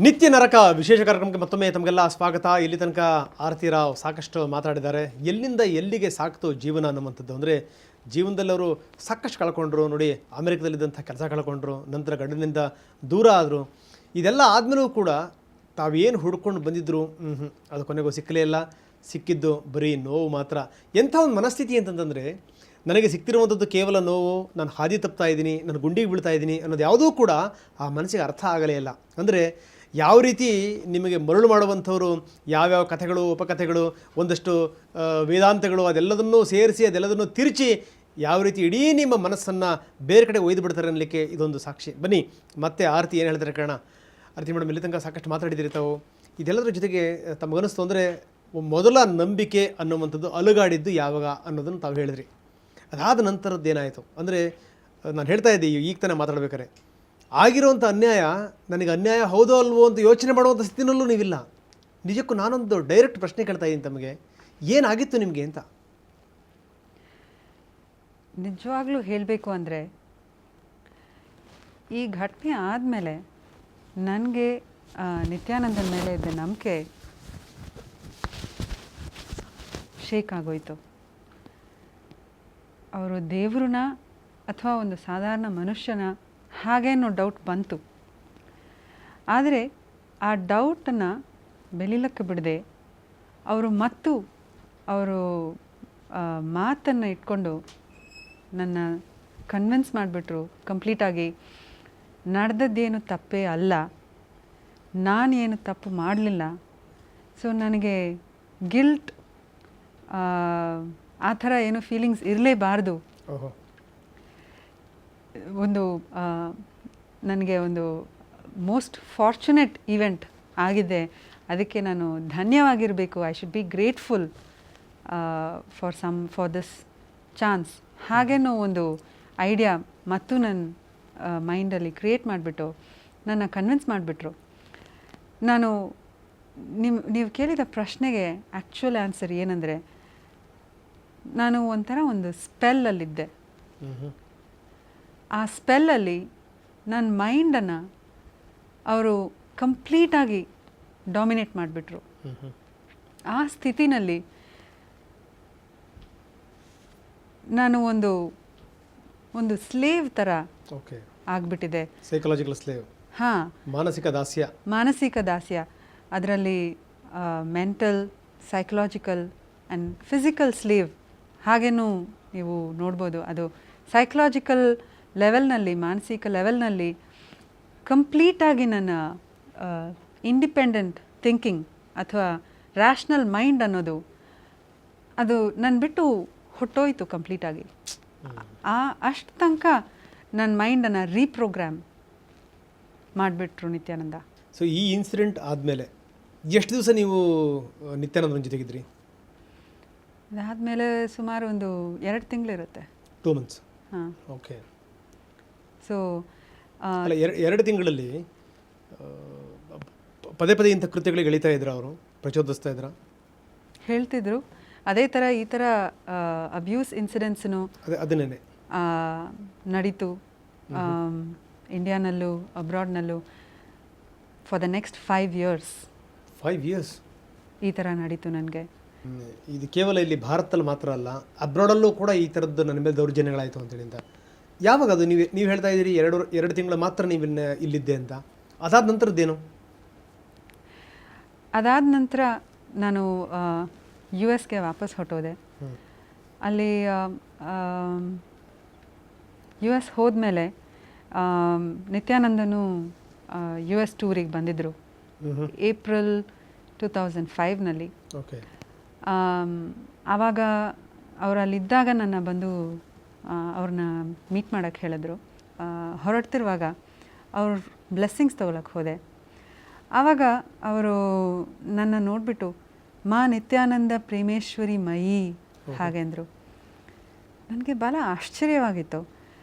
ನಿತ್ಯ ನರಕ ವಿಶೇಷ ಕಾರ್ಯಕ್ರಮಕ್ಕೆ ಮತ್ತೊಮ್ಮೆ ತಮಗೆಲ್ಲ ಸ್ವಾಗತ. ಇಲ್ಲಿ ತನಕ ಆರತಿ ರಾವ್ ಸಾಕಷ್ಟು ಮಾತಾಡಿದ್ದಾರೆ. ಎಲ್ಲಿಂದ ಎಲ್ಲಿಗೆ ಸಾಕ್ತು ಜೀವನ ಅನ್ನುವಂಥದ್ದು. ಅಂದರೆ ಜೀವನದಲ್ಲಿ ಅವರು ಸಾಕಷ್ಟು ಕಳ್ಕೊಂಡ್ರು. ನೋಡಿ, ಅಮೆರಿಕದಲ್ಲಿದ್ದಂಥ ಕೆಲಸ ಕಳ್ಕೊಂಡ್ರು, ನಂತರ ಗಂಡನಿಂದ ದೂರ ಆದರು. ಇದೆಲ್ಲ ಆದಮೇಲೂ ಕೂಡ ತಾವೇನು ಹುಡ್ಕೊಂಡು ಬಂದಿದ್ದರು ಅದು ಕೊನೆಗೂ ಸಿಕ್ಕಲೇ ಇಲ್ಲ. ಸಿಕ್ಕಿದ್ದು ಬರೀ ನೋವು ಮಾತ್ರ. ಎಂಥ ಒಂದು ಮನಸ್ಥಿತಿ ಅಂತಂತಂದರೆ, ನನಗೆ ಸಿಕ್ತಿರುವಂಥದ್ದು ಕೇವಲ ನೋವು, ನಾನು ಹಾದಿ ತಪ್ತಾ ಇದ್ದೀನಿ, ನಾನು ಗುಂಡಿಗೆ ಬೀಳ್ತಾ ಇದ್ದೀನಿ ಅನ್ನೋದು ಯಾವುದೂ ಕೂಡ ಆ ಮನಸ್ಸಿಗೆ ಅರ್ಥ ಆಗಲೇ ಇಲ್ಲ. ಅಂದರೆ ಯಾವ ರೀತಿ ನಿಮಗೆ ಮರಳು ಮಾಡುವಂಥವರು ಯಾವ್ಯಾವ ಕಥೆಗಳು, ಉಪಕಥೆಗಳು, ಒಂದಷ್ಟು ವೇದಾಂತಗಳು ಅದೆಲ್ಲದನ್ನೂ ಸೇರಿಸಿ ಅದೆಲ್ಲದನ್ನು ತಿರುಚಿ ಯಾವ ರೀತಿ ಇಡೀ ನಿಮ್ಮ ಮನಸ್ಸನ್ನು ಬೇರೆ ಕಡೆ ಒಯ್ದು ಬಿಡ್ತಾರೆ ಅನ್ನಲಿಕ್ಕೆ ಇದೊಂದು ಸಾಕ್ಷಿ. ಬನ್ನಿ ಮತ್ತೆ ಆರತಿ ಏನು ಹೇಳ್ತಾರೆ ಕಾರಣ. ಆರತಿ ಮೇಡಮ್, ಇಲ್ಲಿ ತನಕ ಸಾಕಷ್ಟು ಮಾತಾಡಿದಿರಿ ತಾವು. ಇದೆಲ್ಲದರ ಜೊತೆಗೆ ತಮಗನಿಸ್ತು ಅಂದರೆ ಮೊದಲ ನಂಬಿಕೆ ಅನ್ನುವಂಥದ್ದು ಅಲುಗಾಡಿದ್ದು ಯಾವಾಗ ಅನ್ನೋದನ್ನು ತಾವು ಹೇಳಿದ್ರಿ. ಅದಾದ ನಂತರದ್ದು ಏನಾಯಿತು ಅಂದರೆ, ನಾನು ಹೇಳ್ತಾ ಇದ್ದೆ ಈಗ ತಾನೇ ಮಾತಾಡ್ಬೇಕಾರೆ, ಆಗಿರುವಂಥ ಅನ್ಯಾಯ ನನಗೆ ಅನ್ಯಾಯ ಹೌದೋ ಅಲ್ವೋ ಅಂತ ಯೋಚನೆ ಮಾಡುವಂಥ ಸ್ಥಿತಿನಲ್ಲೂ ನೀವಿಲ್ಲ. ನಿಜಕ್ಕೂ ನಾನೊಂದು ಡೈರೆಕ್ಟ್ ಪ್ರಶ್ನೆ ಕೇಳ್ತಾ ಇದ್ದೀನಿ ತಮಗೆ, ಏನಾಗಿತ್ತು ನಿಮಗೆ ಅಂತ? ನಿಜವಾಗ್ಲೂ ಹೇಳಬೇಕು ಅಂದರೆ, ಈ ಘಟನೆ ಆದಮೇಲೆ ನನಗೆ ನಿತ್ಯಾನಂದನ ಮೇಲೆ ಇದ್ದ ನಂಬಿಕೆ ಶೇಕ್ ಆಗೋಯ್ತು. ಅವರು ದೇವ್ರನ್ನ ಅಥವಾ ಒಂದು ಸಾಧಾರಣ ಮನುಷ್ಯನ ಹಾಗೇನೋ ಡೌಟ್ ಬಂತು. ಆದರೆ ಆ ಡೌಟನ್ನು ಬೆಳಿಲಕ್ಕೆ ಬಿಡದೆ ಅವರು ಅವರು ಮಾತನ್ನು ಇಟ್ಕೊಂಡು ನನ್ನ ಕನ್ವಿನ್ಸ್ ಮಾಡಿಬಿಟ್ರು ಕಂಪ್ಲೀಟಾಗಿ. ನಡೆದದ್ದೇನು ತಪ್ಪೇ ಅಲ್ಲ, ನಾನೇನು ತಪ್ಪು ಮಾಡಲಿಲ್ಲ. ಸೊ ನನಗೆ ಗಿಲ್ಟ್ ಆ ಥರ ಏನೋ ಫೀಲಿಂಗ್ಸ್ ಇರಲೇಬಾರ್ದು. ಒಂದು ನನಗೆ ಒಂದು ಮೋಸ್ಟ್ ಫಾರ್ಚುನೇಟ್ ಈವೆಂಟ್ ಆಗಿದೆ. ಅದಕ್ಕೆ ನಾನು ಧನ್ಯವಾಗಿರಬೇಕು. I should be grateful for this chance. ಹಾಗೇನೋ ಒಂದು ಐಡಿಯಾ ಮತ್ತು ನನ್ನ ಮೈಂಡಲ್ಲಿ ಕ್ರಿಯೇಟ್ ಮಾಡಿಬಿಟ್ಟು ನನ್ನ ಕನ್ವಿನ್ಸ್ ಮಾಡಿಬಿಟ್ರು. ನೀವು ಕೇಳಿದ ಪ್ರಶ್ನೆಗೆ ಆ್ಯಕ್ಚುಯಲ್ ಆನ್ಸರ್ ಏನಂದರೆ, ನಾನು ಒಂಥರ ಒಂದು ಸ್ಪೆಲ್ಲಲ್ಲಿದ್ದೆ. ಆ ಸ್ಪೆಲ್ಲಲ್ಲಿ ನನ್ನ ಮೈಂಡನ್ನು ಅವರು ಕಂಪ್ಲೀಟಾಗಿ ಡಾಮಿನೇಟ್ ಮಾಡಿಬಿಟ್ರು. ಆ ಸ್ಥಿತಿನಲ್ಲಿ ನಾನು ಒಂದು ಸ್ಲೇವ್ ಥರ ಆಗಿಬಿಟ್ಟಿದೆ. Psychological slave. ಹಾಂ, ಮಾನಸಿಕ ದಾಸ್ಯ. ಅದರಲ್ಲಿ mental, psychological and physical slave. ಹಾಗೇನೂ ನೀವು ನೋಡ್ಬೋದು. ಅದು ಸೈಕಲಾಜಿಕಲ್ ಲೆವೆಲ್ನಲ್ಲಿ, ಮಾನಸಿಕ ಲೆವೆಲ್ನಲ್ಲಿ ಕಂಪ್ಲೀಟಾಗಿ ನನ್ನ ಇಂಡಿಪೆಂಡೆಂಟ್ ಥಿಂಕಿಂಗ್ ಅಥವಾ ರ್ಯಾಷ್ನಲ್ ಮೈಂಡ್ ಅನ್ನೋದು ಅದು ನನ್ನ ಬಿಟ್ಟು ಹೊಟ್ಟೋಯ್ತು ಕಂಪ್ಲೀಟಾಗಿ. ಅಷ್ಟು ತನಕ ನನ್ನ ಮೈಂಡನ್ನು ರೀಪ್ರೋಗ್ರಾಮ್ ಮಾಡಿಬಿಟ್ರು ನಿತ್ಯಾನಂದ. ಸೊ ಈ ಇನ್ಸಿಡೆಂಟ್ ಆದಮೇಲೆ ಎಷ್ಟು ದಿವಸ ನೀವು ನಿತ್ಯಾನಂದನ ಜೊತೆಗಿದ್ರಿ? ಅದಾದಮೇಲೆ ಸುಮಾರು ಒಂದು 2 ತಿಂಗಳಿರುತ್ತೆ. 2 months. ಹಾಂ, ಓಕೆ. ಸೊ ಅಲ್ಲ, 2 ತಿಂಗಳಲ್ಲಿ ಪದೇ ಪದೇ ಇಂಥ ಕೃತ್ಯಗಳಿಗೆ ಎಳಿತಾ ಇದ್ರು, ಅವರು ಪ್ರಚೋದಿಸ್ತಾ ಇದ್ರ? ಹೇಳ್ತಿದ್ರು. ಅದೇ ಥರ ಈ ಥರ ಅಬ್ಯೂಸ್ ಇನ್ಸಿಡೆಂಟ್ಸ್ನು ಅದನ್ನೇ ನಡೀತು ಇಂಡಿಯಾನಲ್ಲೂ ಅಬ್ರಾಡ್ನಲ್ಲೂ. For the next 5 years 5 years ಈ ಥರ ನಡೀತು ನನಗೆ. ಇದು ಕೇವಲ ಇಲ್ಲಿ ಭಾರತದಲ್ಲಿ ಮಾತ್ರ ಅಲ್ಲ, ಅಬ್ರಾಡಲ್ಲೂ ಕೂಡ ಈ ಥರದ್ದು ನನ್ನ ಮೇಲೆ ದೌರ್ಜನ್ಯಗಳಾಯಿತು ಅಂತೇಳಿ. ಯಾವಾಗ ಅದು ನೀವು ಹೇಳ್ತಾ ಇದ್ದೀರಿ 2 ತಿಂಗಳು ಮಾತ್ರ ನೀವು ಇಲ್ಲಿದ್ದೆ ಅಂತ? ಅದಾದ ನಂತರದ್ದೇನು? ಅದಾದ ನಂತರ ನಾನು US ವಾಪಸ್ ಹೊರಟೋದೆ. ಅಲ್ಲಿ US ಹೋದ್ಮೇಲೆ ನಿತ್ಯಾನಂದನು US ಟೂರಿಗೆ ಬಂದಿದ್ದರು ಏಪ್ರಿಲ್ 2005ನಲ್ಲಿ. ಆವಾಗ ಅವರಲ್ಲಿದ್ದಾಗ ನನ್ನ ಬಂದು ಅವ್ರನ್ನ ಮೀಟ್ ಮಾಡೋಕ್ಕೆ ಹೇಳಿದ್ರು. ಹೊರಡ್ತಿರುವಾಗ ಅವ್ರ ಬ್ಲೆಸ್ಸಿಂಗ್ಸ್ ತೊಗೊಳಕ್ಕೆ ಹೋದೆ. ಆವಾಗ ಅವರು ನನ್ನ ನೋಡಿಬಿಟ್ಟು ಮಾ ನಿತ್ಯಾನಂದ ಪ್ರೇಮೇಶ್ವರಿ ಮಯಿ ಹಾಗೆ ಅಂದರು. ನನಗೆ ಭಾಳ ಆಶ್ಚರ್ಯವಾಗಿತ್ತು.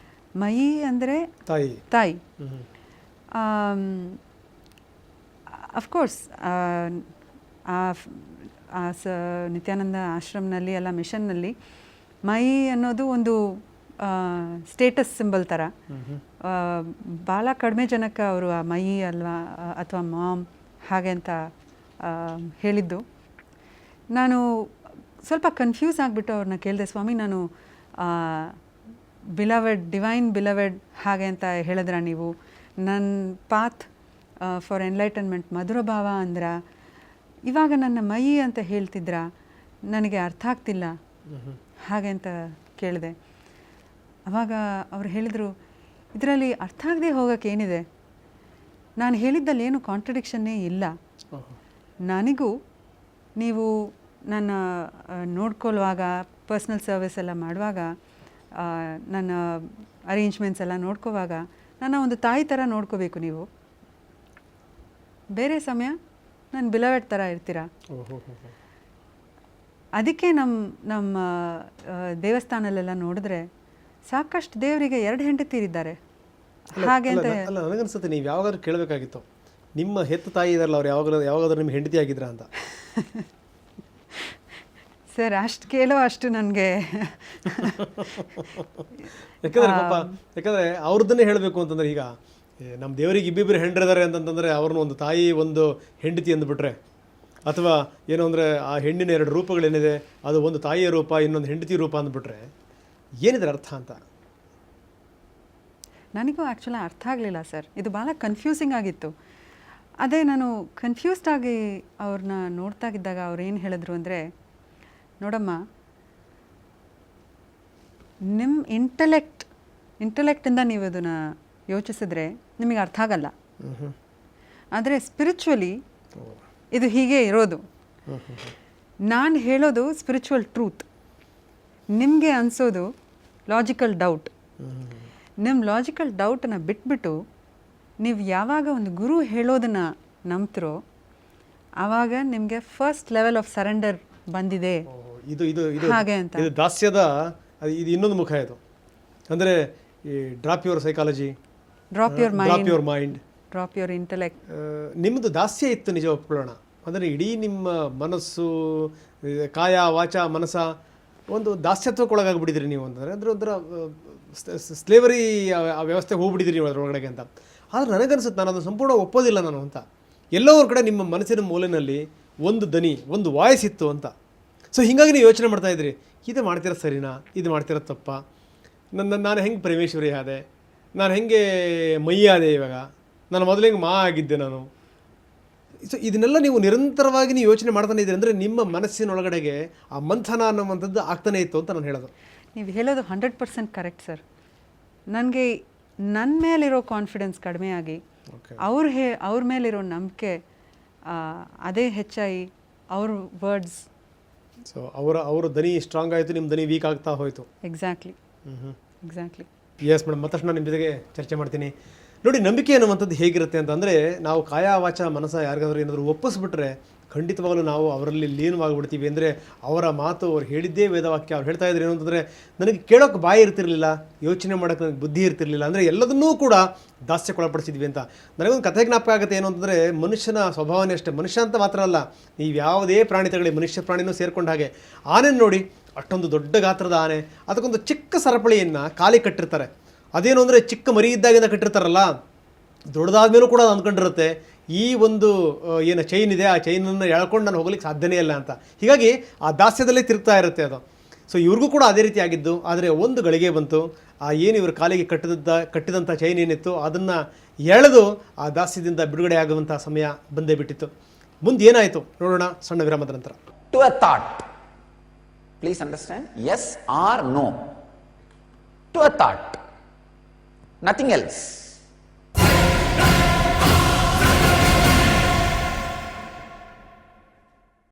ಮಯಿ ಅಂದರೆ ತಾಯಿ. ಅಫ್ಕೋರ್ಸ್ ನಿತ್ಯಾನಂದ ಆಶ್ರಮನಲ್ಲಿ ಅಲ್ಲ ಮಿಷನ್ನಲ್ಲಿ ಮೈ ಅನ್ನೋದು ಒಂದು ಸ್ಟೇಟಸ್ ಸಿಂಬಲ್ ಥರ. ಭಾಳ ಕಡಿಮೆ ಜನಕ್ಕೆ ಅವರು ಆ ಮೈ ಅಲ್ವಾ ಅಥವಾ ಮಾಮ್ ಹಾಗೆ ಅಂತ ಹೇಳಿದ್ದು. ನಾನು ಸ್ವಲ್ಪ ಕನ್ಫ್ಯೂಸ್ ಆಗಿಬಿಟ್ಟು ಅವ್ರನ್ನ ಕೇಳಿದೆ, ಸ್ವಾಮಿ ನಾನು ಬಿಲವೆಡ್, ಡಿವೈನ್ ಬಿಲವೆಡ್ ಹಾಗೆ ಅಂತ ಹೇಳಿದ್ರ ನೀವು, ನನ್ನ ಪಾತ್ ಫಾರ್ ಎನ್ಲೈಟನ್ಮೆಂಟ್ ಮಧುರ ಭಾವ ಅಂದ್ರ, ಇವಾಗ ನನ್ನ ಮೈ ಅಂತ ಹೇಳ್ತಿದ್ರ, ನನಗೆ ಅರ್ಥ ಆಗ್ತಿಲ್ಲ ಹಾಗೆ ಅಂತ ಕೇಳಿದೆ. ಆವಾಗ ಅವ್ರು ಹೇಳಿದರು, ಇದರಲ್ಲಿ ಅರ್ಥ ಆಗದೆ ಹೋಗೋಕ್ಕೆ ಏನಿದೆ, ನಾನು ಹೇಳಿದ್ದಲ್ಲಿ ಏನು ಕಾಂಟ್ರಡಿಕ್ಷನ್ನೇ ಇಲ್ಲ. ನನಗೂ ನೀವು ನನ್ನ ನೋಡ್ಕೊಳ್ಳುವಾಗ, ಪರ್ಸ್ನಲ್ ಸರ್ವಿಸ್ ಎಲ್ಲ ಮಾಡುವಾಗ, ನನ್ನ ಅರೇಂಜ್ಮೆಂಟ್ಸ್ ಎಲ್ಲ ನೋಡ್ಕೋವಾಗ ನನ್ನ ಒಂದು ತಾಯಿ ಥರ ನೋಡ್ಕೋಬೇಕು ನೀವು. ಬೇರೆ ಸಮಯ ನಾನು ಬಿಲವೆಡ್ ಥರ ಇರ್ತೀರ. ಅದಕ್ಕೆ ನಮ್ಮ ದೇವಸ್ಥಾನಲ್ಲೆಲ್ಲ ನೋಡಿದ್ರೆ ಸಾಕಷ್ಟು ದೇವರಿಗೆ 2 ಹೆಂಡತಿಯರಿದ್ದಾರೆ ಹಾಗೆ ಅಂತ. ಅಲ್ಲ, ನನಗನ್ಸುತ್ತೆ ನೀವು ಯಾವಾಗಾದ್ರೂ ಕೇಳಬೇಕಾಗಿತ್ತು, ನಿಮ್ಮ ಹೆತ್ತ ತಾಯಿ ಇದಾರಲ್ಲ ಅವ್ರು ಯಾವಾಗಾದ್ರೂ ನಿಮ್ಮ ಹೆಂಡತಿ ಆಗಿದ್ರ ಅಂತ. ಸರ್ ಅಷ್ಟು ಕೇಳೋ ಅಷ್ಟು ನನಗೆ ಯಾಕಂದ್ರೆ ಅವ್ರದ್ದನ್ನೇ ಹೇಳಬೇಕು ಅಂತಂದ್ರೆ, ಈಗ ನಮ್ಮ ದೇವರಿಗೆ ಇಬ್ಬಿಬ್ಬರು ಹೆಂಡ್ರಿದ್ದಾರೆ ಅಂತಂತಂದರೆ ಅವ್ರನ್ನ ಒಂದು ತಾಯಿ ಒಂದು ಹೆಂಡತಿ ಅಂದ್ಬಿಟ್ರೆ, ಅಥವಾ ಏನು ಅಂದರೆ ಆ ಹೆಣ್ಣಿನ 2 ರೂಪಗಳೇನಿದೆ, ಅದು ಒಂದು ತಾಯಿಯ ರೂಪ ಇನ್ನೊಂದು ಹೆಂಡತಿ ರೂಪ ಅಂದ್ಬಿಟ್ರೆ ಏನಿದ್ರೆ ಅರ್ಥ ಅಂತ ನನಗೂ ಆ್ಯಕ್ಚುಲಿ ಅರ್ಥ ಆಗಲಿಲ್ಲ ಸರ್. ಇದು ಭಾಳ ಕನ್ಫ್ಯೂಸಿಂಗ್ ಆಗಿತ್ತು. ಅದೇ ನಾನು ಕನ್ಫ್ಯೂಸ್ಡ್ ಆಗಿ ಅವ್ರನ್ನ ನೋಡ್ತಾಗಿದ್ದಾಗ ಅವ್ರು ಏನು ಹೇಳಿದ್ರು ಅಂದರೆ, ನೋಡಮ್ಮ, ನಿಮ್ಮ ಇಂಟೆಲೆಕ್ಟಿಂದ ನೀವು ಅದನ್ನು ಯೋಚಿಸಿದ್ರೆ ನಿಮಗೆ ಅರ್ಥ ಆಗಲ್ಲ. ಆದರೆ ಸ್ಪಿರಿಚುವಲಿ ಇದು ಹೀಗೆ ಇರೋದು. ನಾನು ಹೇಳೋದು ಸ್ಪಿರಿಚುವಲ್ ಟ್ರೂತ್, ನಿಮಗೆ ಅನಿಸೋದು ಲಾಜಿಕಲ್ ಡೌಟ್. ನಿಮ್ಮ ಲಾಜಿಕಲ್ ಡೌಟನ್ನು ಬಿಟ್ಬಿಟ್ಟು ನೀವು ಯಾವಾಗ ಒಂದು ಗುರು ಹೇಳೋದನ್ನು ನಂಬ್ತಿರೋ ಆವಾಗ ನಿಮಗೆ ಫಸ್ಟ್ ಲೆವೆಲ್ ಆಫ್ ಸರೆಂಡರ್ ಬಂದಿದೆ. ಇದು ಇದು ಇದು ಹಾಗೆ ಅಂತ ಇದು ದಾಸ್ಯದ ಇದು ಇನ್ನೊಂದು ಮುಖ. ಇದು ಅಂದರೆ ಈ drop your psychology, drop your mind, drop your intellect. ನಿಮ್ಮದು ದಾಸ್ಯ ಇತ್ತು, ನಿಜ ಒಪ್ಕೊಳ್ಳೋಣ. ಅಂದರೆ ಇಡೀ ನಿಮ್ಮ ಮನಸ್ಸು, ಕಾಯ ವಾಚ ಮನಸ್ಸ ಒಂದು ದಾಸ್ಯತ್ವಕ್ಕೊಳಗಾಗ್ಬಿಟ್ಟಿದ್ರಿ ನೀವು ಅಂತಂದರೆ, ಅಂದರೆ ಒಂಥರ ಸ್ಲೇವರಿ ಆ ವ್ಯವಸ್ಥೆಗೆ ಹೋಗ್ಬಿಟ್ಟಿದ್ರಿ ನೀವು ಅದರೊಳಗಡೆಗೆ ಅಂತ. ಆದರೆ ನನಗನ್ಸುತ್ತೆ, ನಾನು ಅದನ್ನು ಸಂಪೂರ್ಣ ಒಪ್ಪೋದಿಲ್ಲ ನಾನು ಅಂತ. ಎಲ್ಲೋ ಒಂದು ಕಡೆ ನಿಮ್ಮ ಮನಸ್ಸಿನ ಮೂಲೆಯಲ್ಲಿ ಒಂದು ದನಿ, ಒಂದು ವಾಯ್ಸ್ ಇತ್ತು ಅಂತ. ಸೊ ಹೀಗಾಗಿ ನೀವು ಯೋಚನೆ ಮಾಡ್ತಾ ಇದ್ರಿ, ಇದು ಮಾಡ್ತಿರೋ ಸರಿನಾ, ಇದು ಮಾಡ್ತಿರೋ ತಪ್ಪ, ನಾನು ಹೆಂಗೆ ಪರಮೇಶ್ವರಿ ಆದೆ, ನಾನು ಹೆಂಗೆ ಮೈಯಾದೆ, ಇವಾಗ ನಾನು ಮೊದಲು ಹೆಂಗೆ ಮಾ ಆಗಿದ್ದೆ ನಾನು. ಸೊ ಇದನ್ನೆಲ್ಲ ನೀವು ನಿರಂತರವಾಗಿ ನೀವು ಯೋಚನೆ ಮಾಡ್ತಾನೆ ಇದ್ದೀರಿ ಅಂದರೆ ನಿಮ್ಮ ಮನಸ್ಸಿನೊಳಗಡೆಗೆ ಆ ಮಂಥನ ಅನ್ನುವಂಥದ್ದು ಆಗ್ತಾನೆ ಇತ್ತು ಅಂತ ನಾನು ಹೇಳೋದು. ನೀವು ಹೇಳೋದು 100% ಕರೆಕ್ಟ್ ಸರ್. ನನಗೆ ನನ್ನ ಮೇಲಿರೋ ಕಾನ್ಫಿಡೆನ್ಸ್ ಕಡಿಮೆ ಆಗಿ ಅವ್ರ ಮೇಲಿರೋ ನಂಬಿಕೆ ಅದೇ ಹೆಚ್ಚಾಗಿ ಅವ್ರ ವರ್ಡ್ಸ್. ಸೊ ಅವರ ದನಿ ಸ್ಟ್ರಾಂಗ್ ಆಯಿತು, ನಿಮ್ಮ ದನಿ ವೀಕ್ ಆಗ್ತಾ ಹೋಯಿತು. ಎಕ್ಸಾಕ್ಟ್ಲಿ. ಎಸ್ ಮೇಡಮ್, ಮತ್ತಷ್ಟು ನಾನು ನಿಮ್ಮ ಜೊತೆಗೆ ಚರ್ಚೆ ಮಾಡ್ತೀನಿ. ನೋಡಿ, ನಂಬಿಕೆ ಅನ್ನುವಂಥದ್ದು ಹೇಗಿರುತ್ತೆ ಅಂತಂದರೆ, ನಾವು ಕಾಯ ವಾಚ ಮನಸ್ಸ ಯಾರಿಗಾದ್ರೂ ಏನಾದರೂ ಒಪ್ಪಿಸ್ಬಿಟ್ರೆ ಖಂಡಿತವಾಗಲೂ ನಾವು ಅವರಲ್ಲಿ ಲೀನವಾಗಿಬಿಡ್ತೀವಿ. ಅಂದರೆ ಅವರ ಮಾತು, ಅವ್ರು ಹೇಳಿದ್ದೇ ವೇದವಾಕ್ಯ. ಅವ್ರು ಹೇಳ್ತಾ ಇದ್ರು ಏನು ಅಂತಂದರೆ, ನನಗೆ ಕೇಳೋಕ್ಕೆ ಬಾಯಿ ಇರ್ತಿರಲಿಲ್ಲ, ಯೋಚನೆ ಮಾಡೋಕ್ಕೆ ನನಗೆ ಬುದ್ಧಿ ಇರ್ತಿರಲಿಲ್ಲ, ಅಂದರೆ ಎಲ್ಲದನ್ನೂ ಕೂಡ ದಾಸ್ಯಕ್ಕೊಳಪಡಿಸಿದ್ವಿ ಅಂತ. ನನಗೊಂದು ಕಥೆ ಜ್ಞಾಪಕ ಆಗುತ್ತೆ. ಏನು ಅಂತಂದರೆ, ಮನುಷ್ಯನ ಸ್ವಭಾವನೇ ಅಷ್ಟೇ. ಮನುಷ್ಯ ಅಂತ ಮಾತ್ರ ಅಲ್ಲ, ನೀವು ಯಾವುದೇ ಪ್ರಾಣಿ ತಗೊಳ್ಳಿ, ಮನುಷ್ಯ ಪ್ರಾಣಿನೂ ಸೇರ್ಕೊಂಡ ಹಾಗೆ. ಆನೆ ನೋಡಿ, ಅಷ್ಟೊಂದು ದೊಡ್ಡ ಗಾತ್ರದ ಆನೆ, ಅದಕ್ಕೊಂದು ಚಿಕ್ಕ ಸರಪಳಿಯನ್ನು ಕಾಲಿ ಕಟ್ಟಿರ್ತಾರೆ. ಅದೇನು ಅಂದರೆ ಚಿಕ್ಕ ಮರಿ ಇದ್ದಾಗಿಂದ ಕಟ್ಟಿರ್ತಾರಲ್ಲ, ದೊಡ್ಡದಾದ ಮೇಲೂ ಕೂಡ ಅದು ಅಂದ್ಕೊಂಡಿರುತ್ತೆ ಈ ಒಂದು ಏನು ಚೈನ್ ಇದೆ, ಆ ಚೈನನ್ನು ಎಳ್ಕೊಂಡು ನಾನು ಹೋಗ್ಲಿಕ್ಕೆ ಸಾಧ್ಯನೇ ಇಲ್ಲ ಅಂತ. ಹೀಗಾಗಿ ಆ ದಾಸ್ಯದಲ್ಲೇ ತಿರುಗ್ತಾ ಇರುತ್ತೆ ಅದು. ಸೊ ಇವ್ರಿಗೂ ಕೂಡ ಅದೇ ರೀತಿ ಆಗಿದ್ದು. ಆದರೆ ಒಂದು ಗಳಿಗೆ ಬಂತು, ಆ ಏನು ಇವ್ರ ಕಾಲಿಗೆ ಕಟ್ಟಿದಂಥ ಚೈನ್ ಏನಿತ್ತು ಅದನ್ನು ಎಳೆದು ಆ ದಾಸ್ಯದಿಂದ ಬಿಡುಗಡೆ ಆಗುವಂಥ ಸಮಯ ಬಂದೇ ಬಿಟ್ಟಿತ್ತು. ಮುಂದೆ ಏನಾಯಿತು ನೋಡೋಣ ಸಣ್ಣ ವಿರಾಮದ ನಂತರ. To a thought, please understand, yes or no, to a thought, nothing else.